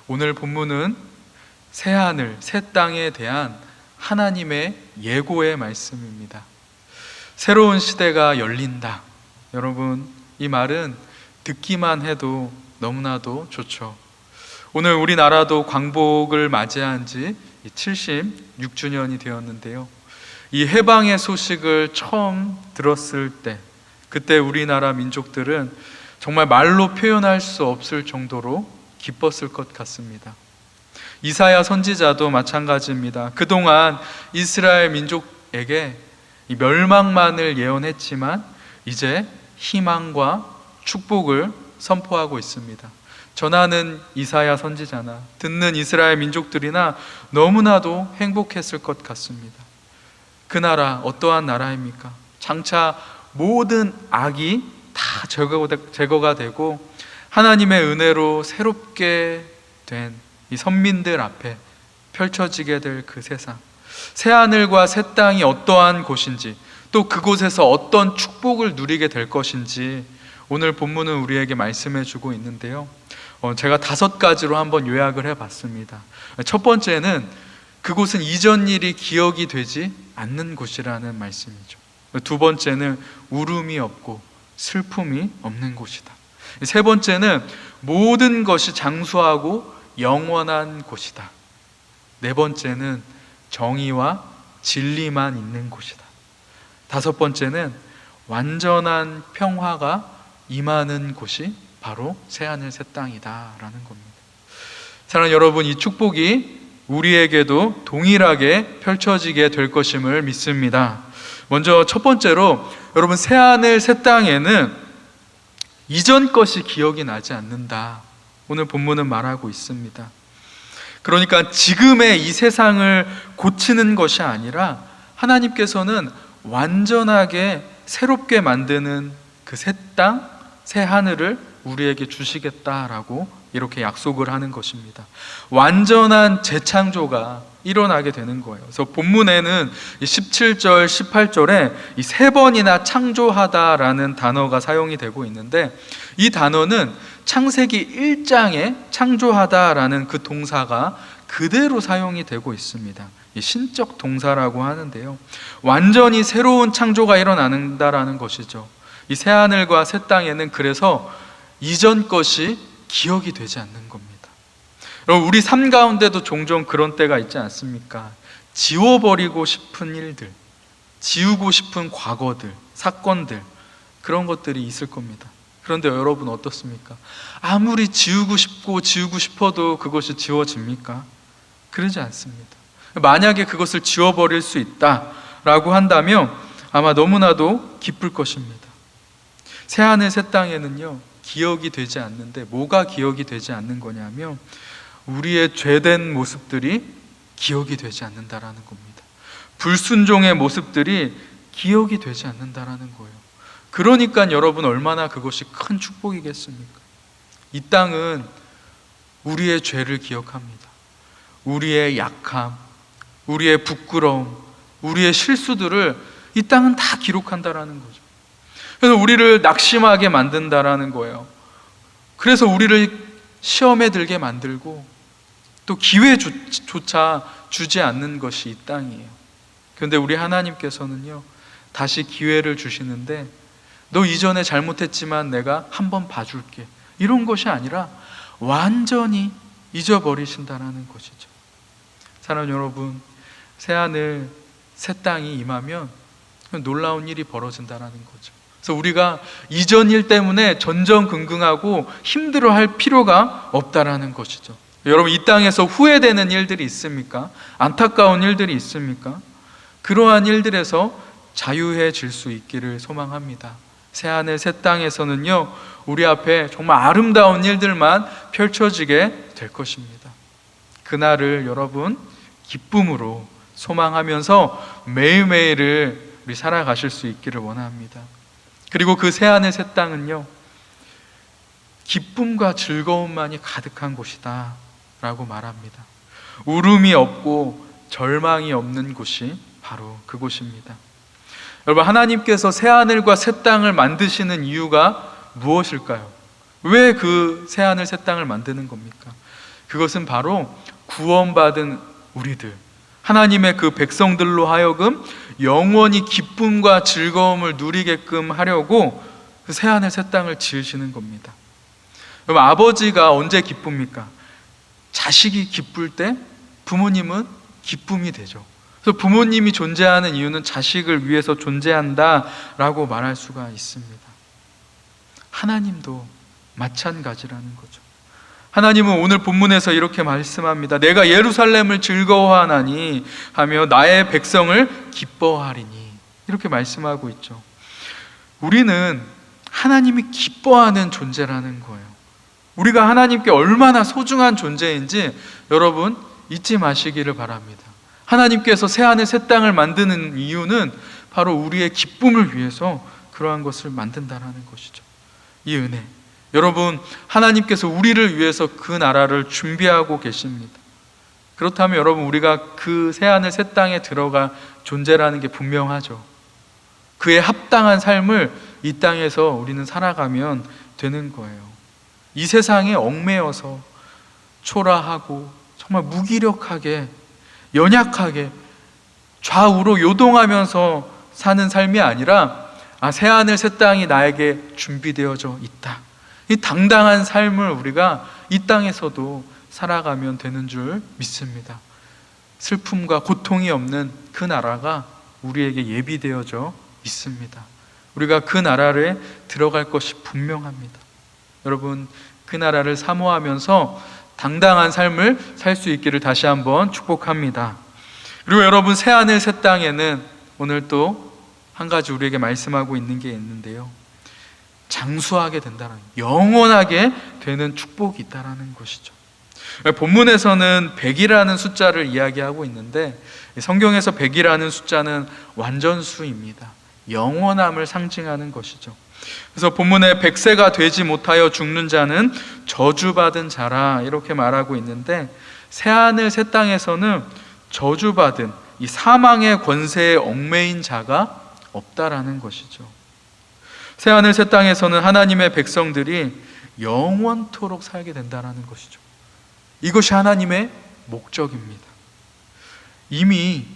오늘 본문은 새 하늘, 새 땅에 대한 하나님의 예고의 말씀입니다. 새로운 시대가 열린다. 여러분, 이 말은 듣기만 해도 너무나도 좋죠. 오늘 우리나라도 광복을 맞이한 지 76주년이 되었는데요. 이 해방의 소식을 처음 들었을 때, 그때 우리나라 민족들은 정말 말로 표현할 수 없을 정도로 기뻤을 것 같습니다. 이사야 선지자도 마찬가지입니다. 그동안 이스라엘 민족에게 이 멸망만을 예언했지만 이제 희망과 축복을 선포하고 있습니다. 전하는 이사야 선지자나 듣는 이스라엘 민족들이나 너무나도 행복했을 것 같습니다. 그 나라 어떠한 나라입니까? 장차 모든 악이 다 제거가 되고 하나님의 은혜로 새롭게 된 이 선민들 앞에 펼쳐지게 될 그 세상, 새 하늘과 새 땅이 어떠한 곳인지, 또 그곳에서 어떤 축복을 누리게 될 것인지 오늘 본문은 우리에게 말씀해 주고 있는데요. 제가 5가지로 한번 요약을 해봤습니다. 첫 번째는 그곳은 이전 일이 기억이 되지 않는 곳이라는 말씀이죠. 두 번째는 울음이 없고 슬픔이 없는 곳이다. 세 번째는 모든 것이 장수하고 영원한 곳이다. 네 번째는 정의와 진리만 있는 곳이다. 다섯 번째는 완전한 평화가 임하는 곳이 바로 새하늘 새 땅이다 라는 겁니다. 사랑하는 여러분, 이 축복이 우리에게도 동일하게 펼쳐지게 될 것임을 믿습니다. 먼저 첫 번째로, 여러분, 새하늘 새 땅에는 이전 것이 기억이 나지 않는다. 오늘 본문은 말하고 있습니다. 그러니까 지금의 이 세상을 고치는 것이 아니라 하나님께서는 완전하게 새롭게 만드는 그 새 땅, 새 하늘을 우리에게 주시겠다라고 이렇게 약속을 하는 것입니다. 완전한 재창조가 일어나게 되는 거예요. 그래서 본문에는 17절, 18절에 이 3번이나 창조하다라는 단어가 사용이 되고 있는데, 이 단어는 창세기 1장에 창조하다라는 그 동사가 그대로 사용이 되고 있습니다. 이 신적 동사라고 하는데요. 완전히 새로운 창조가 일어난다라는 것이죠. 이 새하늘과 새 땅에는 그래서 이전 것이 기억이 되지 않는 겁니다. 여러분, 우리 삶 가운데도 종종 그런 때가 있지 않습니까? 지워버리고 싶은 일들, 지우고 싶은 과거들, 사건들, 그런 것들이 있을 겁니다. 그런데 여러분 어떻습니까? 아무리 지우고 싶어도 그것이 지워집니까? 그러지 않습니다. 만약에 그것을 지워버릴 수 있다라고 한다면 아마 너무나도 기쁠 것입니다. 새하늘 새 땅에는요, 기억이 되지 않는데, 뭐가 기억이 되지 않는 거냐면 우리의 죄된 모습들이 기억이 되지 않는다라는 겁니다. 불순종의 모습들이 기억이 되지 않는다라는 거예요. 그러니까 여러분, 얼마나 그것이 큰 축복이겠습니까? 이 땅은 우리의 죄를 기억합니다. 우리의 약함, 우리의 부끄러움, 우리의 실수들을 이 땅은 다 기록한다라는 거죠. 그래서 우리를 낙심하게 만든다라는 거예요. 그래서 우리를 시험에 들게 만들고 또 기회조차 주지 않는 것이 이 땅이에요. 그런데 우리 하나님께서는요, 다시 기회를 주시는데, 너 이전에 잘못했지만 내가 한번 봐줄게, 이런 것이 아니라 완전히 잊어버리신다라는 것이죠. 사랑하는 여러분, 새하늘 새 땅이 임하면 놀라운 일이 벌어진다라는 거죠. 그래서 우리가 이전 일 때문에 전전긍긍하고 힘들어할 필요가 없다라는 것이죠. 여러분, 이 땅에서 후회되는 일들이 있습니까? 안타까운 일들이 있습니까? 그러한 일들에서 자유해질 수 있기를 소망합니다. 새하늘 새 땅에서는요, 우리 앞에 정말 아름다운 일들만 펼쳐지게 될 것입니다. 그날을 여러분 기쁨으로 소망하면서 매일매일을 우리 살아가실 수 있기를 원합니다. 그리고 그 새하늘 새 땅은요, 기쁨과 즐거움만이 가득한 곳이다 라고 말합니다. 울음이 없고 절망이 없는 곳이 바로 그곳입니다. 여러분, 하나님께서 새하늘과 새 땅을 만드시는 이유가 무엇일까요? 왜 그 새하늘 새 땅을 만드는 겁니까? 그것은 바로 구원받은 우리들, 하나님의 그 백성들로 하여금 영원히 기쁨과 즐거움을 누리게끔 하려고 그 새하늘 새 땅을 지으시는 겁니다. 그럼 아버지가 언제 기쁩니까? 자식이 기쁠 때 부모님은 기쁨이 되죠. 그래서 부모님이 존재하는 이유는 자식을 위해서 존재한다라고 말할 수가 있습니다. 하나님도 마찬가지라는 거죠. 하나님은 오늘 본문에서 이렇게 말씀합니다. 내가 예루살렘을 즐거워하나니 하며 나의 백성을 기뻐하리니, 이렇게 말씀하고 있죠. 우리는 하나님이 기뻐하는 존재라는 거예요. 우리가 하나님께 얼마나 소중한 존재인지 여러분 잊지 마시기를 바랍니다. 하나님께서 새하늘 새 땅을 만드는 이유는 바로 우리의 기쁨을 위해서 그러한 것을 만든다라는 것이죠. 이 은혜, 여러분, 하나님께서 우리를 위해서 그 나라를 준비하고 계십니다. 그렇다면 여러분, 우리가 그 새하늘 새 땅에 들어가 존재라는 게 분명하죠. 그에 합당한 삶을 이 땅에서 우리는 살아가면 되는 거예요. 이 세상에 얽매여서 초라하고 정말 무기력하게 연약하게 좌우로 요동하면서 사는 삶이 아니라 새하늘 새 땅이 나에게 준비되어져 있다, 이 당당한 삶을 우리가 이 땅에서도 살아가면 되는 줄 믿습니다. 슬픔과 고통이 없는 그 나라가 우리에게 예비되어져 있습니다. 우리가 그 나라에 들어갈 것이 분명합니다. 여러분, 그 나라를 사모하면서 당당한 삶을 살 수 있기를 다시 한번 축복합니다. 그리고 여러분, 새하늘 새 땅에는 오늘 또 한 가지 우리에게 말씀하고 있는 게 있는데요, 장수하게 된다는, 영원하게 되는 축복이 있다는 것이죠. 본문에서는 100이라는 숫자를 이야기하고 있는데 성경에서 100이라는 숫자는 완전수입니다. 영원함을 상징하는 것이죠. 그래서 본문에 100세가 되지 못하여 죽는 자는 저주받은 자라, 이렇게 말하고 있는데 새하늘 새 땅에서는 저주받은 이 사망의 권세에 얽매인 자가 없다라는 것이죠. 새하늘 새 땅에서는 하나님의 백성들이 영원토록 살게 된다라는 것이죠. 이것이 하나님의 목적입니다. 이미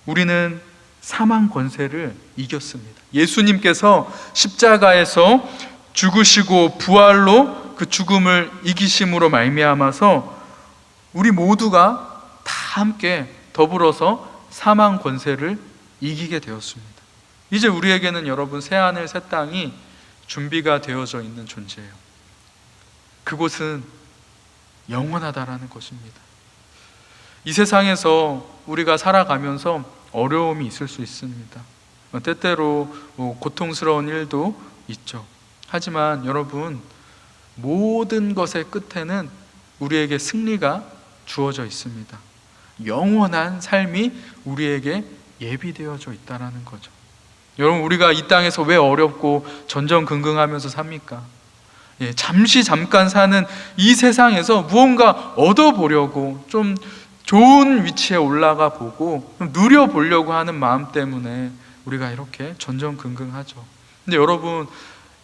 우리는 사망 권세를 이겼습니다. 예수님께서 십자가에서 죽으시고 부활로 그 죽음을 이기심으로 말미암아서 우리 모두가 다 함께 더불어서 사망 권세를 이기게 되었습니다. 이제 우리에게는 여러분, 새하늘 새 땅이 준비가 되어져 있는 존재예요. 그곳은 영원하다라는 것입니다. 이 세상에서 우리가 살아가면서 어려움이 있을 수 있습니다. 때때로 고통스러운 일도 있죠. 하지만 여러분, 모든 것의 끝에는 우리에게 승리가 주어져 있습니다. 영원한 삶이 우리에게 예비되어져 있다는 거죠. 여러분, 우리가 이 땅에서 왜 어렵고 전전긍긍하면서 삽니까? 잠깐 사는 이 세상에서 무언가 얻어보려고, 좀 좋은 위치에 올라가 보고 좀 누려보려고 하는 마음 때문에 우리가 이렇게 전전긍긍하죠. 근데 여러분,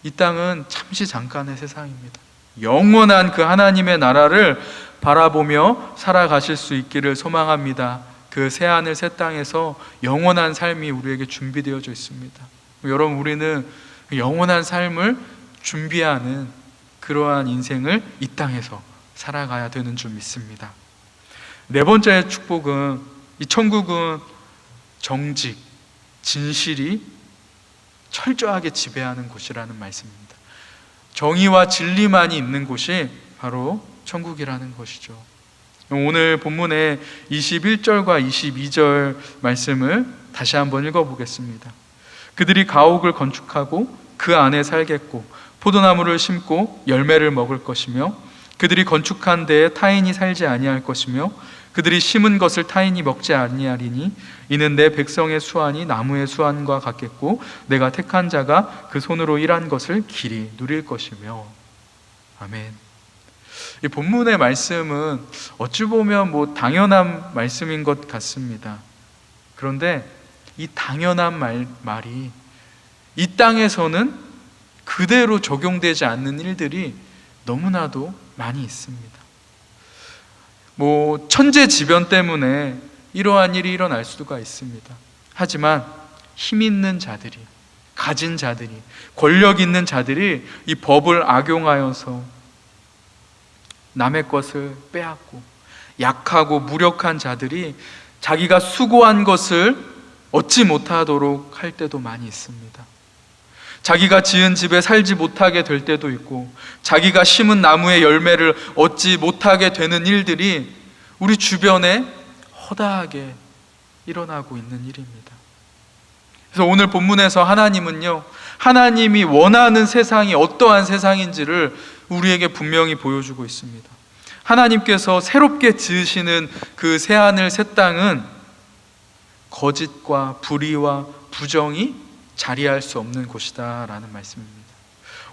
이 땅은 잠시 잠깐의 세상입니다. 영원한 그 하나님의 나라를 바라보며 살아가실 수 있기를 소망합니다. 그 새하늘 새 땅에서 영원한 삶이 우리에게 준비되어져 있습니다. 여러분, 우리는 영원한 삶을 준비하는 그러한 인생을 이 땅에서 살아가야 되는 줄 믿습니다. 네 번째 축복은, 이 천국은 정직, 진실이 철저하게 지배하는 곳이라는 말씀입니다. 정의와 진리만이 있는 곳이 바로 천국이라는 것이죠. 오늘 본문의 21절과 22절 말씀을 다시 한번 읽어보겠습니다. 그들이 가옥을 건축하고 그 안에 살겠고 포도나무를 심고 열매를 먹을 것이며 그들이 건축한 데에 타인이 살지 아니할 것이며 그들이 심은 것을 타인이 먹지 아니하리니 이는 내 백성의 수완이 나무의 수완과 같겠고 내가 택한 자가 그 손으로 일한 것을 길이 누릴 것이며. 아멘. 이 본문의 말씀은 어찌 보면 당연한 말씀인 것 같습니다. 그런데 이 당연한 말이 이 땅에서는 그대로 적용되지 않는 일들이 너무나도 많이 있습니다. 천재지변 때문에 이러한 일이 일어날 수가 있습니다. 하지만 힘 있는 자들이, 가진 자들이, 권력 있는 자들이 이 법을 악용하여서 남의 것을 빼앗고, 약하고 무력한 자들이 자기가 수고한 것을 얻지 못하도록 할 때도 많이 있습니다. 자기가 지은 집에 살지 못하게 될 때도 있고, 자기가 심은 나무의 열매를 얻지 못하게 되는 일들이 우리 주변에 허다하게 일어나고 있는 일입니다. 그래서 오늘 본문에서 하나님은요, 하나님이 원하는 세상이 어떠한 세상인지를 우리에게 분명히 보여주고 있습니다. 하나님께서 새롭게 지으시는 그 새하늘 새 땅은 거짓과 불의와 부정이 자리할 수 없는 곳이다 라는 말씀입니다.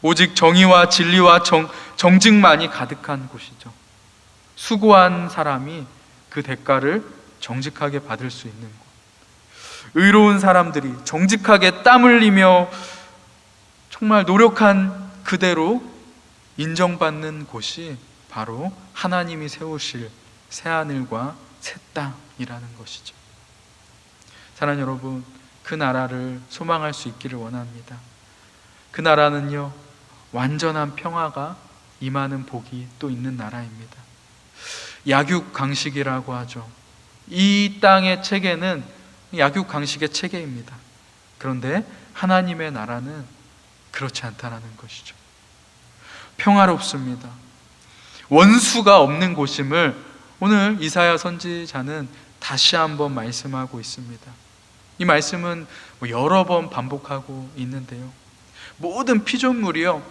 오직 정의와 진리와 정직만이 가득한 곳이죠. 수고한 사람이 그 대가를 정직하게 받을 수 있는 곳, 의로운 사람들이 정직하게 땀 흘리며 정말 노력한 그대로 인정받는 곳이 바로 하나님이 세우실 새하늘과 새 땅이라는 것이죠. 사랑하는 여러분, 그 나라를 소망할 수 있기를 원합니다. 그 나라는요, 완전한 평화가 임하는 복이 또 있는 나라입니다. 약육강식이라고 하죠. 이 땅의 체계는 약육강식의 체계입니다. 그런데 하나님의 나라는 그렇지 않다는 것이죠. 평화롭습니다. 원수가 없는 곳임을 오늘 이사야 선지자는 다시 한번 말씀하고 있습니다. 이 말씀은 여러 번 반복하고 있는데요, 모든 피조물이요,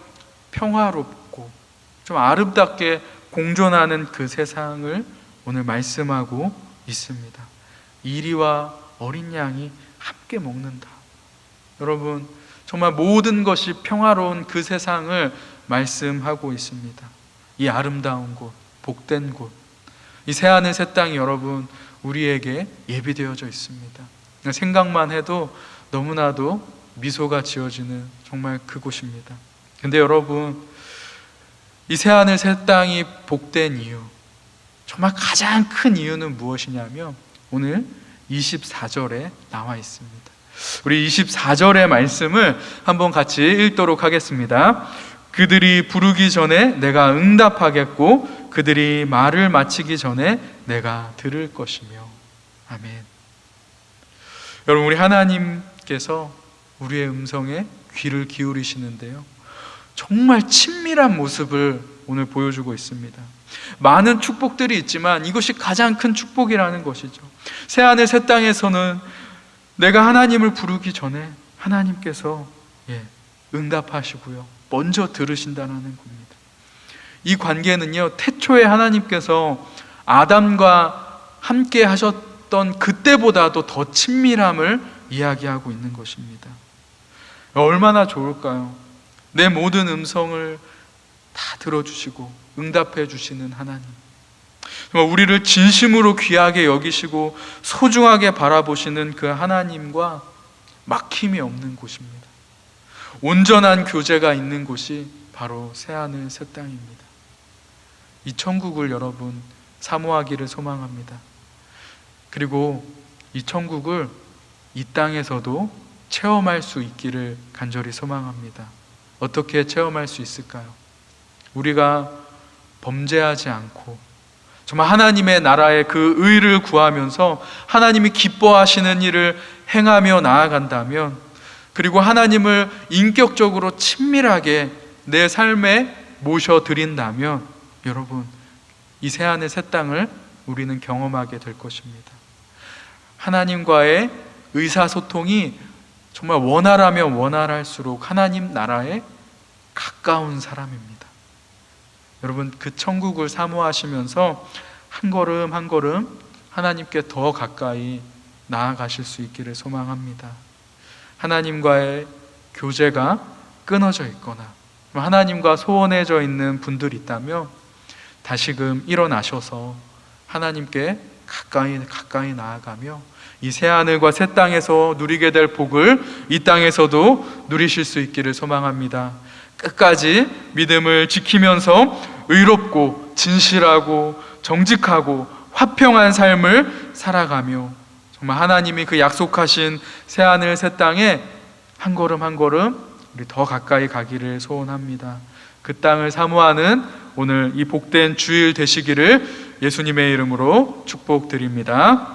평화롭고 좀 아름답게 공존하는 그 세상을 오늘 말씀하고 있습니다. 이리와 어린 양이 함께 먹는다. 여러분, 정말 모든 것이 평화로운 그 세상을 말씀하고 있습니다. 이 아름다운 곳, 복된 곳, 이 새하늘 새 땅이 여러분 우리에게 예비되어져 있습니다. 생각만 해도 너무나도 미소가 지어지는 정말 그곳입니다. 근데 여러분, 이 새하늘 새 땅이 복된 이유, 정말 가장 큰 이유는 무엇이냐면 오늘 24절에 나와 있습니다. 우리 24절의 말씀을 한번 같이 읽도록 하겠습니다. 그들이 부르기 전에 내가 응답하겠고 그들이 말을 마치기 전에 내가 들을 것이며. 아멘. 여러분, 우리 하나님께서 우리의 음성에 귀를 기울이시는데요, 정말 친밀한 모습을 오늘 보여주고 있습니다. 많은 축복들이 있지만 이것이 가장 큰 축복이라는 것이죠. 새하늘 새 땅에서는 내가 하나님을 부르기 전에 하나님께서 응답하시고요, 먼저 들으신다는 겁니다. 이 관계는요, 태초에 하나님께서 아담과 함께 하셨던 그때보다도 더 친밀함을 이야기하고 있는 것입니다. 얼마나 좋을까요? 내 모든 음성을 다 들어주시고 응답해 주시는 하나님, 우리를 진심으로 귀하게 여기시고 소중하게 바라보시는 그 하나님과 막힘이 없는 곳입니다. 온전한 교제가 있는 곳이 바로 새하늘 새 땅입니다. 이 천국을 여러분 사모하기를 소망합니다. 그리고 이 천국을 이 땅에서도 체험할 수 있기를 간절히 소망합니다. 어떻게 체험할 수 있을까요? 우리가 범죄하지 않고 정말 하나님의 나라의 그 의를 구하면서 하나님이 기뻐하시는 일을 행하며 나아간다면, 그리고 하나님을 인격적으로 친밀하게 내 삶에 모셔드린다면, 여러분, 이 새하늘 새 땅을 우리는 경험하게 될 것입니다. 하나님과의 의사소통이 정말 원활하면 원활할수록 하나님 나라에 가까운 사람입니다. 여러분, 그 천국을 사모하시면서 한 걸음 한 걸음 하나님께 더 가까이 나아가실 수 있기를 소망합니다. 하나님과의 교제가 끊어져 있거나 하나님과 소원해져 있는 분들이 있다면 다시금 일어나셔서 하나님께 가까이 나아가며 이 새하늘과 새 땅에서 누리게 될 복을 이 땅에서도 누리실 수 있기를 소망합니다. 끝까지 믿음을 지키면서 의롭고 진실하고 정직하고 화평한 삶을 살아가며 정말 하나님이 그 약속하신 새하늘 새 땅에 한 걸음 한 걸음 우리 더 가까이 가기를 소원합니다. 그 땅을 사모하는 오늘 이 복된 주일 되시기를 예수님의 이름으로 축복드립니다.